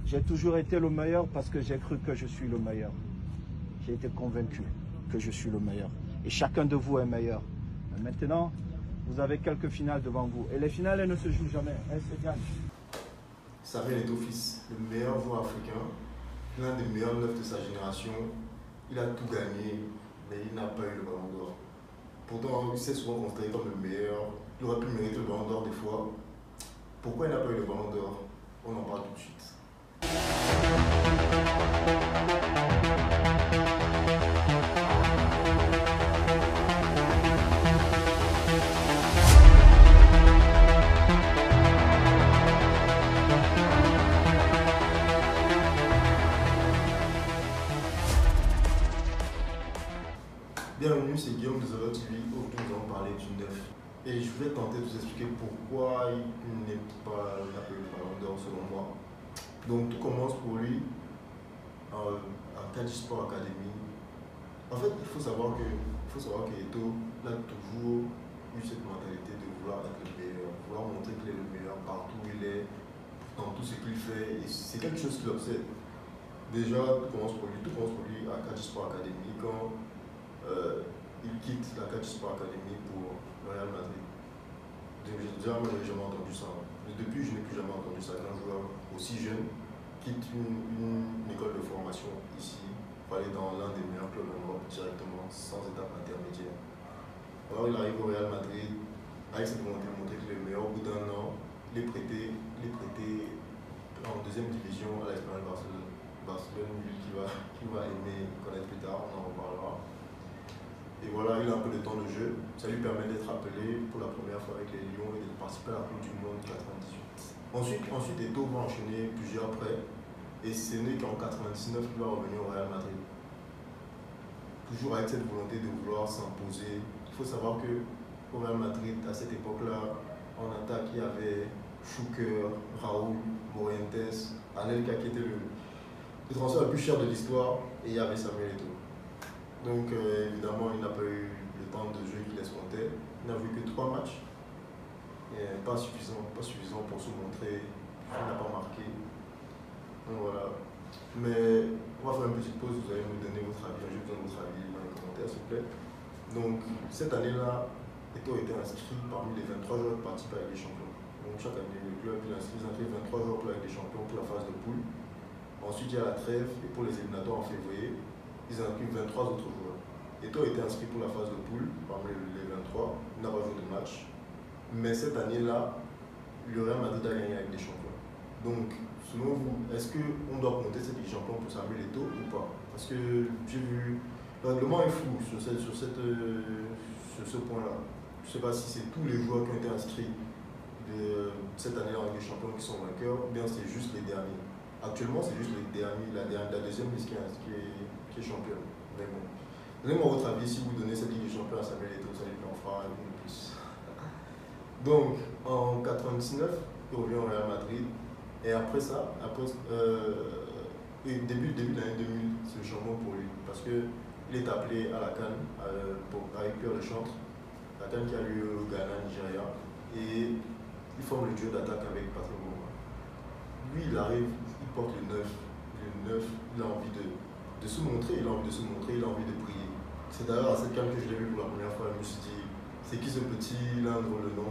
J'ai toujours été le meilleur parce que j'ai cru que je suis le meilleur. J'ai été convaincu que je suis le meilleur. Et chacun de vous est meilleur. Maintenant, vous avez quelques finales devant vous. Et les finales, elles ne se jouent jamais. Elles se gagnent. Samuel Eto'o fils, le meilleur joueur africain, l'un des meilleurs neufs de sa génération. Il a tout gagné, mais il n'a pas eu le ballon d'or. Pourtant, il s'est souvent considéré comme le meilleur. Il aurait pu mériter le ballon d'or des fois. Pourquoi il n'a pas eu le ballon d'or? On en parle tout de suite. Bienvenue, c'est Guillaume de The TV. Aujourd'hui, nous allons parler du neuf. Et je vais tenter de vous expliquer pourquoi il n'est pas le ballon d'or selon moi. Donc, tout commence pour lui à Caddy Sport Academy. En fait, il faut savoir que Eto'o a toujours eu cette mentalité de vouloir être le meilleur, vouloir montrer qu'il est le meilleur partout où il est, dans tout ce qu'il fait. Et c'est quelque chose qui l'obsède. Déjà, tout commence pour lui à Caddy Sport Academy quand il quitte la Caddy Sport Academy pour le Real Madrid. J'ai jamais entendu ça. Depuis, je n'ai plus jamais entendu ça qu'un joueur aussi jeune quitte une école de formation ici pour aller dans l'un des meilleurs clubs en Europe directement, sans étape intermédiaire. Alors il arrive au Real Madrid avec cette volonté de montrer qu'il est le meilleur. Au bout d'un an, il est prêté en deuxième division à l'Espagnol Barcelone. Barcelone, lui, qui va aimer connaître plus tard, on en reparlera. Et voilà, il a un peu de temps de jeu. Ça lui permet d'être appelé pour la première fois avec les Lions et de participer à la Coupe du Monde 98. Ensuite Eto'o va enchaîner plusieurs prêts. Et ce n'est qu'en 99 qu'il va revenir au Real Madrid. Toujours avec cette volonté de vouloir s'imposer. Il faut savoir qu'au Real Madrid, à cette époque-là, en attaque, il y avait Schuker, Raúl, Morientes, Anelka qui était le transfert le plus cher de l'histoire. Et il y avait Samuel Eto'o. Donc évidemment, il n'a pas eu le temps de jeu qu'il escomptait. Il n'a vu que 3 matchs. Et pas suffisant pour se montrer. Il n'a pas marqué. Donc voilà. Mais on va faire une petite pause. Vous allez me donner votre avis. J'ai besoin de votre avis dans les commentaires, s'il vous plaît. Donc cette année-là, Eto'o était inscrit parmi les 23 joueurs qui participent avec les champions. Donc chaque année, le club il inscrit 23 joueurs pour avec les champions pour la phase de poule. Ensuite, il y a la trêve et pour les éliminatoires en février. Ils inscrivent 23 autres joueurs. Eto'o était inscrit pour la phase de poule, parmi les 23, il n'a pas joué de match. Mais cette année-là, le Real Madrid a gagné avec des champions. Donc, selon vous, est-ce qu'on doit compter cette Ligue des Champions pour Samuel Eto'o ou pas? Parce que j'ai vu, le règlement est flou sur ce point-là. Je ne sais pas si c'est tous les joueurs qui ont été inscrits cette année en Ligue des Champions qui sont vainqueurs, ou bien c'est juste les derniers. Actuellement, c'est juste les derniers, la deuxième liste qui est championne. Mais bon, donnez-moi votre avis si vous donnez cette Ligue des Champions à Samuel Eto'o, ça lui en fera une de plus. Donc, en 99, il revient au Real Madrid. Et après ça, début de l'année 2000, c'est le changement pour lui. Parce qu'il est appelé à la CAN avec Pierre Lechantre, la CAN qui a lieu au Ghana, Nigeria. Et il forme le duo d'attaque avec Patrick Mboma. Lui, il arrive, il porte le 9. Le 9, il a envie de se montrer, il a envie de briller. C'est d'ailleurs à cette CAN que je l'ai vu pour la première fois, je me suis dit, c'est qui ce petit, il a un drôle de nom,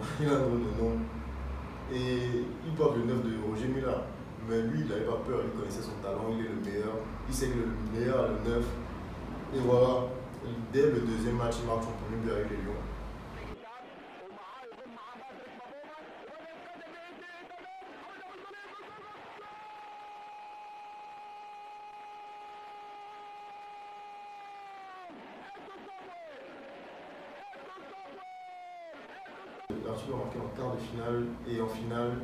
Et il porte le 9 de Roger Mila. Mais lui, il n'avait pas peur, il connaissait son talent, il est le meilleur. Il sait que le meilleur est le 9. Et voilà, dès le deuxième match, il marque son premier but avec les Lions. Arthur a marqué en quart de finale et en finale,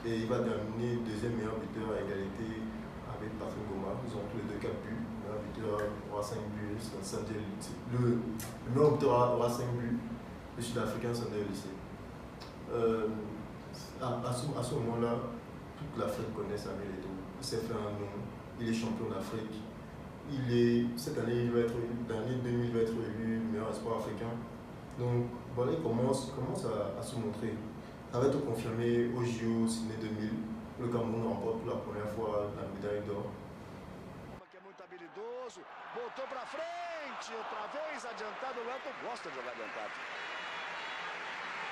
et il va terminer deuxième meilleur buteur à égalité avec Patrick Mboma. Ils ont tous les deux 4 buts. Le meilleur buteur aura 5 buts, le meilleur buteur aura 5 buts, le Sud-Africain Sander Lycée. À ce moment-là, toute l'Afrique connaît Samuel Eto'o. Il s'est fait un nom, il est champion d'Afrique. Cette année, l'année 2000, il va être élu meilleur espoir africain. Donc voilà, il commence à se montrer. Ça va être confirmé au JO Sydney 2000. Le Cameroun remporte pour la première fois botou pra frente, outra vez adiantado. O Elton gosta de jogar adiantado.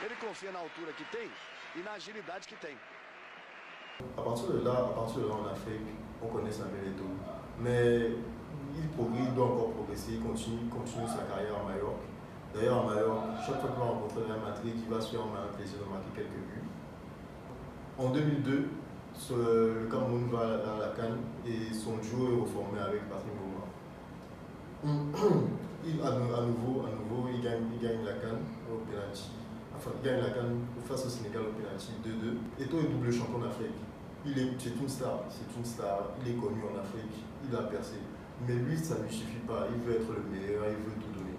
Ele confia na altura que tem e na agilidade que tem. À partir de là, en Afrique, on connaît Samuel Eto'o. Mais il doit encore progresser, il continue sa carrière à Majorque. D'ailleurs, à Majorque, chaque fois qu'il va rencontrer Real Madrid, il va se faire un plaisir de marquer quelques buts. En 2002, le Cameroun va à la CAN et son duo est reformé avec Patrick Mboma. À nouveau, il gagne la CAN au penalty. Enfin, il gagne la CAN face au Sénégal au penalty 2-2. Eto'o est double champion d'Afrique. C'est une star, il est connu en Afrique, il a percé. Mais lui, ça ne lui suffit pas, il veut être le meilleur, il veut tout donner.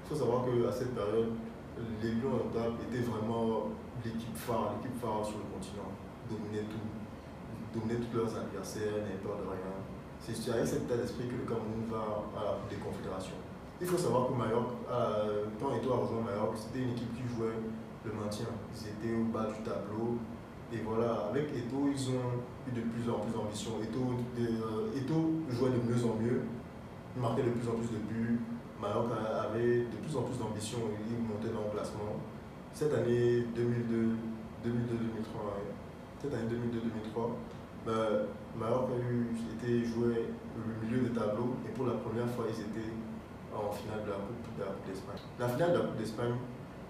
Il faut savoir qu'à cette période, les Lions notables étaient vraiment l'équipe phare sur le continent. Dominaient tous leurs adversaires, n'avaient peur de rien. C'est avec cet état d'esprit que le Cameroun va à la Coupe des Confédérations. Il faut savoir que Majorque, quand Eto'o a rejoint Majorque, c'était une équipe qui jouait le maintien. Ils étaient au bas du tableau. Et voilà, avec Eto'o, ils ont eu de plus en plus d'ambition. Eto'o jouait de mieux en mieux, il marquait de plus en plus de buts. Majorque avait de plus en plus d'ambition, il montait dans le classement. Cette année 2002-2003, Majorque jouait le milieu de tableau et pour la première fois, ils étaient en finale de la Coupe d'Espagne. La finale de la Coupe d'Espagne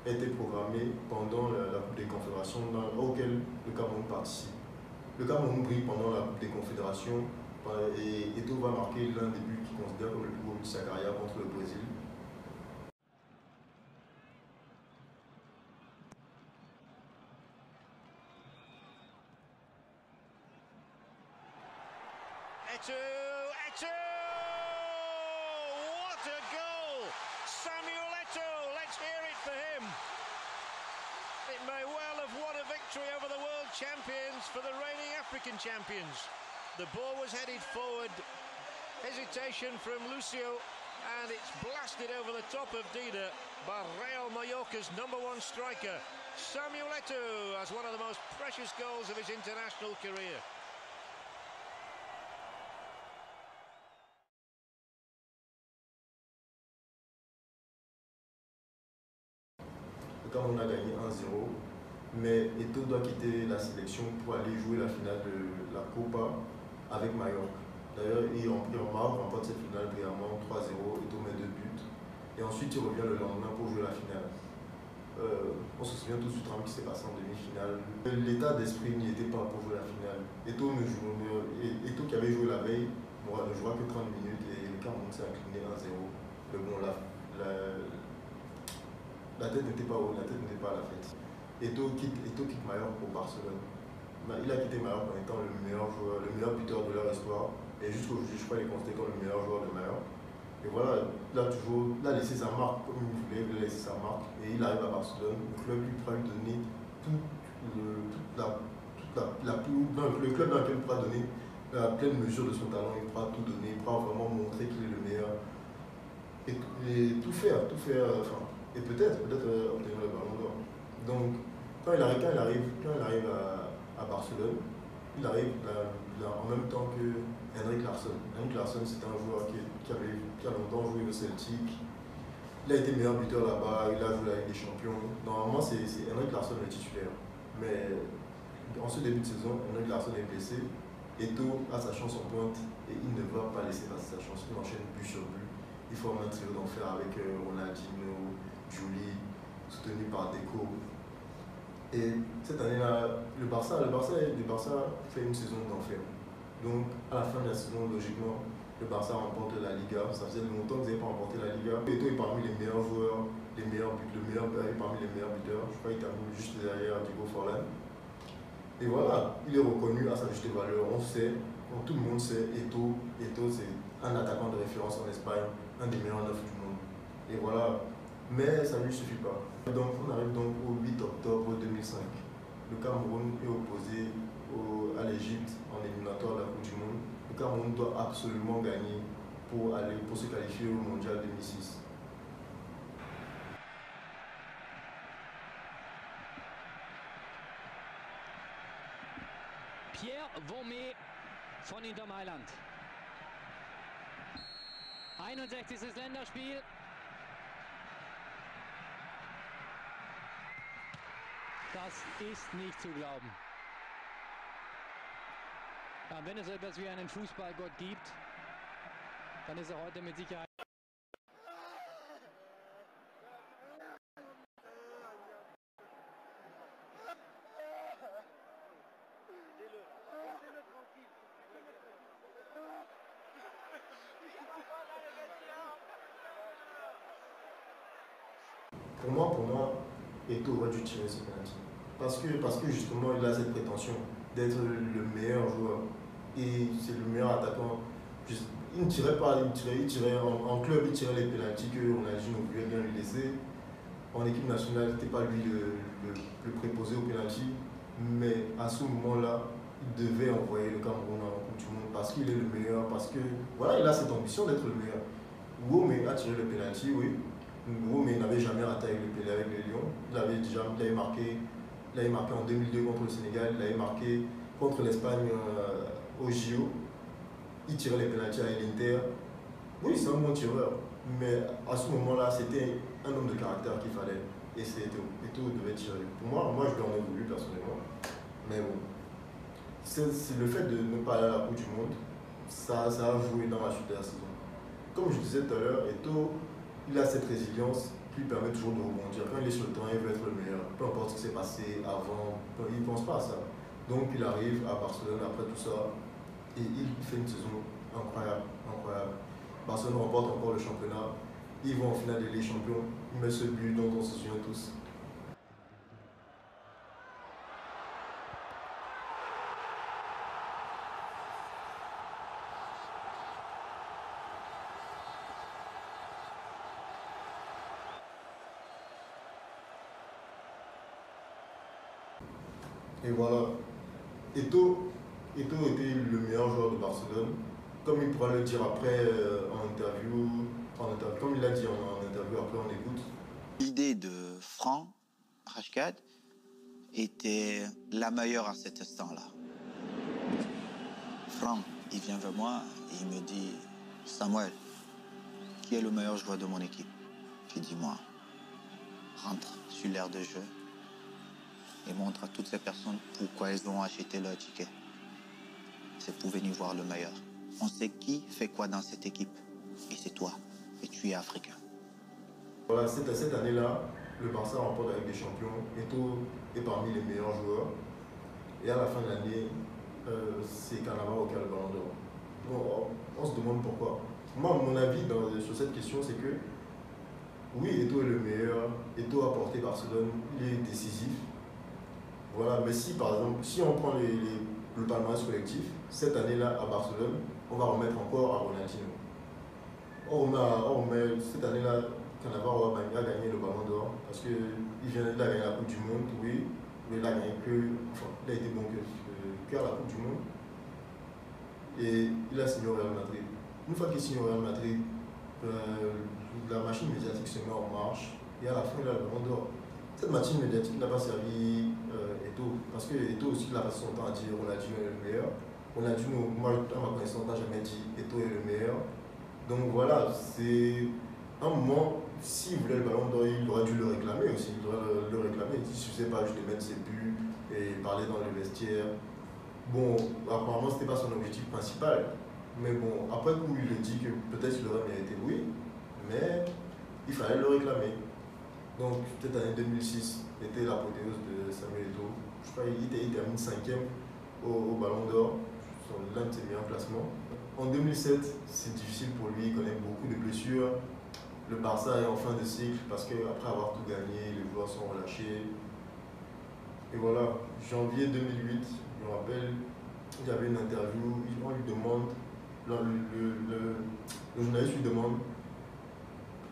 a été programmée pendant la Coupe des Confédérations auquel le Cameroun participe. Le Cameroun brille pendant la Coupe des Confédérations et Eto'o va marquer l'un des buts qu'il considère comme le plus beau but de sa carrière contre le Brésil. Eto'o! What a goal! Samuel Eto'o, let's hear it for him. It may well have won a victory over the world champions for the reigning African champions. The ball was headed forward, hesitation from Lucio, and it's blasted over the top of Dida by Real Mallorca's #1 striker. Samuel Eto'o has one of the most precious goals of his international career. Le Cameroun a gagné 1-0, mais Eto'o doit quitter la sélection pour aller jouer la finale de la Copa avec Majorque. D'ailleurs, Majorque remporte cette finale brillamment 3-0, Eto'o met 2 buts. Et ensuite, il revient le lendemain pour jouer la finale. On se souvient tous du drame qui s'est passé en demi-finale. L'état d'esprit n'y était pas pour jouer la finale. Eto'o qui avait joué la veille ne jouera que 30 minutes et le Cameroun s'est incliné 1-0. Mais bon, la tête n'était pas haut, la tête n'était pas à la fête. Eto'o quitte Majorque pour Barcelone. Il a quitté Majorque en étant le meilleur buteur de leur histoire. Et jusqu'aujourd'hui, je crois qu'il est considéré comme le meilleur joueur de Majorque. Et voilà, il a laissé sa marque comme il voulait, il a laissé sa marque. Et il arrive à Barcelone, le club lui pourra lui donner le club dans lequel il pourra donner la pleine mesure de son talent, il pourra tout donner, il pourra vraiment montrer qu'il est le meilleur. Et tout faire, et peut-être obtenir le ballon d'or. Donc, quand il arrive à Barcelone, il arrive en même temps que Henrik Larsson. Henrik Larsson, c'est un joueur qui a longtemps joué au Celtic. Il a été meilleur buteur là-bas, il a joué avec des champions. Normalement, c'est Henrik Larsson le titulaire. Mais en ce début de saison, Henrik Larsson est blessé. Eto'o a sa chance en pointe et il ne va pas laisser passer sa chance. Il enchaîne but sur but. Il forme un trio d'enfer avec Ronaldinho, Juli, soutenu par Deco. Et cette année-là, le Barça fait une saison d'enfer. Donc, à la fin de la saison, logiquement, le Barça remporte la Liga. Ça faisait longtemps qu'ils n'avaient pas remporté la Liga. Eto'o est parmi les meilleurs joueurs, parmi les meilleurs buteurs. Je crois qu'il termine juste derrière Diego Forlán. Et voilà, il est reconnu à sa juste valeur. On sait, tout le monde sait, Eto'o c'est un attaquant de référence en Espagne, un des meilleurs neufs du monde. Et voilà, mais ça ne lui suffit pas. Donc, on arrive donc au 8 octobre 2005. Le Cameroun est opposé à l'Égypte en éliminatoire de la Coupe du Monde. Le Cameroun doit absolument gagner pour se qualifier au Mondial 2006. Pierre Vormé von Inter Mailand. 61. Länderspiel. Das ist nicht zu glauben. Ja, wenn es etwas wie einen Fußballgott gibt, dann ist er heute mit Sicherheit. Pour moi, Eto'o aurait dû tirer ce penalty. Parce que justement, il a cette prétention d'être le meilleur joueur. Et c'est le meilleur attaquant. Il ne tirait pas, il tirait en club, il tirait les pénaltys que Ronaldinho pouvait bien lui laisser. En équipe nationale, c'était pas lui le préposé au pénalty. Mais à ce moment-là, il devait envoyer le Cameroun en Coupe du Monde parce qu'il est le meilleur, parce que voilà, il a cette ambition d'être le meilleur. Wome a tiré le pénalty, oui. Mais il n'avait jamais raté avec les Lions. Il avait marqué en 2002 contre le Sénégal, il avait marqué contre l'Espagne au JO. Il tirait les pénaltys à l'Inter. Oui, c'est un bon tireur. Mais à ce moment-là, c'était un homme de caractère qu'il fallait. Et c'est Eto'o devait tirer. Pour moi, je lui en ai voulu personnellement. Mais bon, c'est le fait de ne pas aller à la Coupe du Monde, ça a joué dans la chute de la saison. Comme je disais tout à l'heure, Eto'o, il a cette résilience qui lui permet toujours de rebondir. Quand il est sur le terrain, il veut être le meilleur. Peu importe ce qui s'est passé avant, il ne pense pas à ça. Donc il arrive à Barcelone après tout ça et il fait une saison incroyable. Barcelone remporte encore le championnat. Ils vont en finale de Ligue des Champions. Il met ce but dont on se souvient tous. Et voilà, Eto'o était le meilleur joueur de Barcelone. Comme il pourra le dire après en interview, comme il l'a dit en interview, après on écoute. L'idée de Franck Rashcad était la meilleure à cet instant-là. Franck, il vient vers moi et il me dit « Samuel, qui est le meilleur joueur de mon équipe ?» J'ai dit « Moi, rentre sur l'aire de jeu et montre à toutes ces personnes pourquoi elles ont acheté leur ticket. C'est pour venir voir le meilleur. On sait qui fait quoi dans cette équipe. Et c'est toi. Et tu es africain. » Voilà, cette année-là, le Barça remporte la Ligue des Champions. Eto'o est parmi les meilleurs joueurs. Et à la fin de l'année, c'est Cannavaro qui a le Ballon d'Or. Bon, on se demande pourquoi. Moi, mon avis sur cette question, c'est que oui, Eto'o est le meilleur. Eto'o a porté Barcelone. Il est décisif. Voilà, mais si par exemple, si on prend le palmarès collectif, cette année-là à Barcelone, on va remettre encore à Ronaldinho. Cette année-là, Cannavaro a gagné le Ballon d'Or parce qu'il a gagné la Coupe du Monde, oui, mais il a gagné il a été bon que à la Coupe du Monde. Et il a signé au Real Madrid. Une fois qu'il signe au Real Madrid, la machine médiatique se met en marche et à la fin, il a le Ballon d'Or. Cette machine médiatique n'a pas servi Eto'o, parce que Eto'o aussi, il a passé son temps à dire Ronaldinho est le meilleur. Ronaldinho, moi, à ma connaissance, n'a jamais dit Eto'o est le meilleur. Donc voilà, c'est un moment, s'il voulait le Ballon d'Or, il aurait dû le réclamer aussi. Il aurait le réclamer. Il ne suffisait pas juste de mettre ses buts et parler dans le vestiaire. Bon, apparemment, ce n'était pas son objectif principal. Mais bon, après coup, il a dit que peut-être qu'il aurait mérité, oui, mais il fallait le réclamer. Donc, cette année 2006 était l'apothéose de Samuel Eto'o. Je crois qu'il termine 5e au Ballon d'Or, sur l'un de ses meilleurs classements. En 2007, c'est difficile pour lui, il connaît beaucoup de blessures. Le Barça est en fin de cycle parce qu'après avoir tout gagné, les joueurs sont relâchés. Et voilà, janvier 2008, je me rappelle, il y avait une interview, on lui demande, le journaliste lui demande,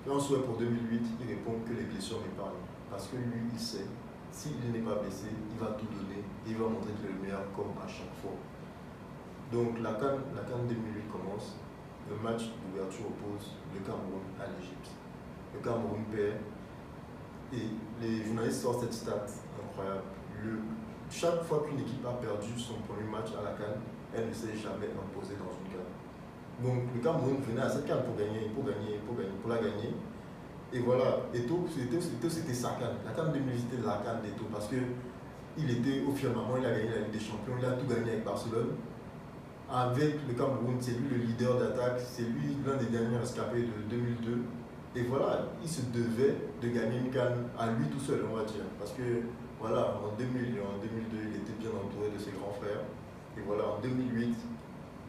un souhait pour 2008, il répond que les blessures m'épargnent. Parce que lui, il sait, s'il n'est pas blessé, il va tout donner et il va montrer qu'il est le meilleur comme à chaque fois. Donc la CAN 2008 commence, le match d'ouverture oppose le Cameroun à l'Égypte. Le Cameroun perd et les journalistes sortent cette stat incroyable. Chaque fois qu'une équipe a perdu son premier match à la CAN, elle ne s'est jamais imposée dans une CAN. Donc le Cameroun venait à cette CAN pour la gagner. Et voilà, Eto'o, c'était sa CAN. La CAN 2008, c'était la CAN d'Eto'o parce qu'il était au firmament, il a gagné la Ligue des Champions, il a tout gagné avec Barcelone. Avec le Cameroun, c'est lui le leader d'attaque, c'est lui l'un des derniers rescapés de 2002. Et voilà, il se devait de gagner une CAN à lui tout seul, on va dire. Parce que voilà, en 2000 et en 2002, il était bien entouré de ses grands frères. Et voilà, en 2008,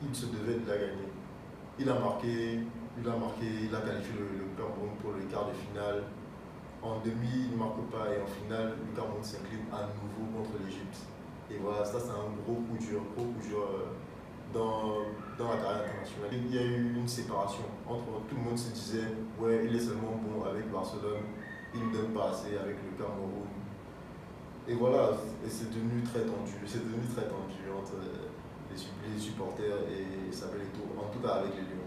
il se devait de la gagner. Il a qualifié le Cameroun pour le quart de finale. En demi, il ne marque pas et en finale, le Cameroun s'incline à nouveau contre l'Égypte. Et voilà, ça c'est un gros coup dur dans la carrière internationale. Il y a eu une séparation entre tout le monde se disait ouais, il est seulement bon avec Barcelone, il ne donne pas assez avec le Cameroun. Et voilà, c'est devenu très tendu entre les supporters et Samuel Eto'o, en tout cas avec les Lions.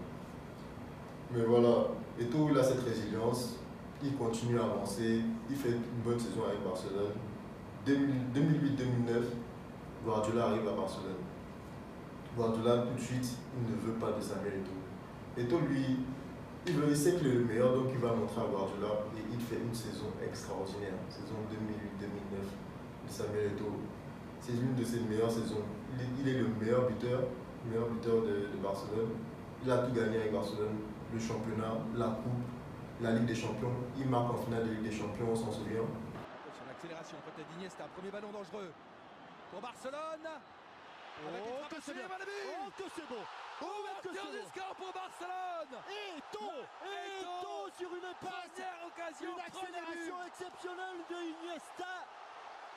Mais voilà, Eto'o, il a cette résilience, il continue à avancer, il fait une bonne saison avec Barcelone. 2008-2009, Guardiola arrive à Barcelone. Guardiola, tout de suite, il ne veut pas de Samuel Eto'o. Eto'o, lui, il sait qu'il est le meilleur, donc il va montrer à Guardiola et il fait une saison extraordinaire. Saison 2008-2009 de Samuel Eto'o. C'est l'une de ses meilleures saisons. Il est le meilleur buteur de Barcelone. Il a tout gagné avec Barcelone, le championnat, la coupe, la Ligue des Champions. Il marque en finale de Ligue des Champions, on s'en souvient. Sur l'accélération, peut-être d'Iniesta, premier ballon dangereux pour Barcelone. Oh, que c'est beau! Ouverture du score pour Barcelone. Eto'o sur une passe, première occasion, une accélération exceptionnelle de Iniesta.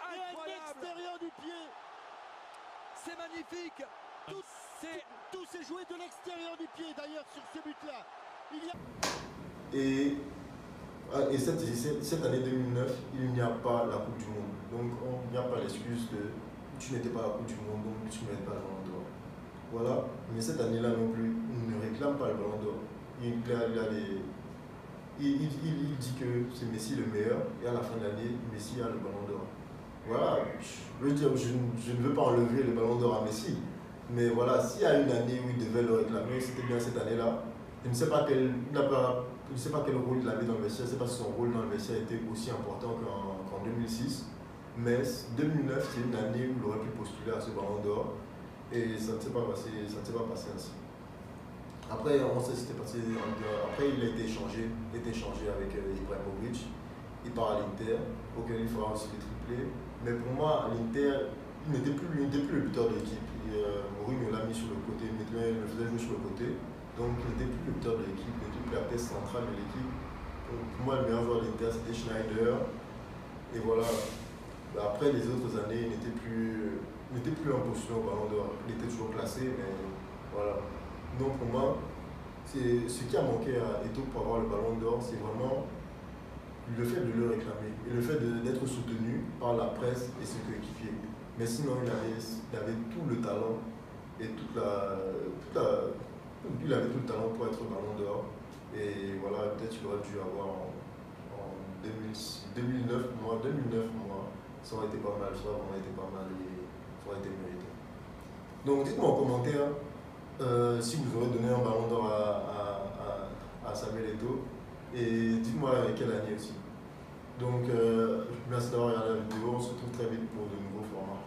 Incroyable. Et à l'extérieur du pied. C'est magnifique. Tout s'est joué de l'extérieur du pied d'ailleurs sur ce but-là. Et cette année 2009, il n'y a pas la Coupe du Monde. Donc il n'y a pas l'excuse de tu n'étais pas à la Coupe du Monde, donc tu ne mérites pas le Ballon d'Or. Voilà, mais cette année-là non plus, il ne réclame pas le Ballon d'Or. Il dit que c'est Messi le meilleur, et à la fin de l'année, Messi a le Ballon d'Or. Voilà, je veux dire, je ne veux pas enlever le Ballon d'Or à Messi, mais voilà, s'il y a une année où il devait le réclamer, c'était bien cette année-là. Je ne sais pas quel rôle il avait dans le vestiaire, je ne sais pas si son rôle dans le vestiaire était aussi important qu'en 2006. Mais 2009, c'est une année où il aurait pu postuler à ce Ballon d'Or et ça ne s'est pas passé ainsi. Après, on sait ce qui s'est passé. Après, il a été échangé avec Ibrahimovic. Il part à l'Inter, auquel il fera aussi des triplés. Mais pour moi, à l'Inter, il n'était plus le buteur de l'équipe. Mourinho l'a mis sur le côté, il le faisait jouer sur le côté. Donc, il n'était plus le buteur de l'équipe, il n'était plus la pièce centrale de l'équipe. Pour moi, le meilleur joueur de l'Inter, c'était Schneider. Et voilà. Après, les autres années, il n'était plus en position au Ballon d'Or. Il était toujours classé, mais voilà. Donc pour moi, c'est ce qui a manqué à Eto'o pour avoir le Ballon d'Or, c'est vraiment le fait de le réclamer et le fait d'être soutenu par la presse et ses coéquipiers. Mais sinon, il avait tout le talent et il avait tout le talent pour être Ballon d'Or. Et voilà, peut-être qu'il aurait dû avoir en 2009, moi. Ça aurait été pas mal, ça aurait été pas mal et ça aurait été mérité. Donc dites-moi en commentaire si vous aurez donné un Ballon d'Or à Samuel Eto'o et dites-moi quelle année aussi. Donc merci d'avoir regardé la vidéo, on se retrouve très vite pour de nouveaux formats.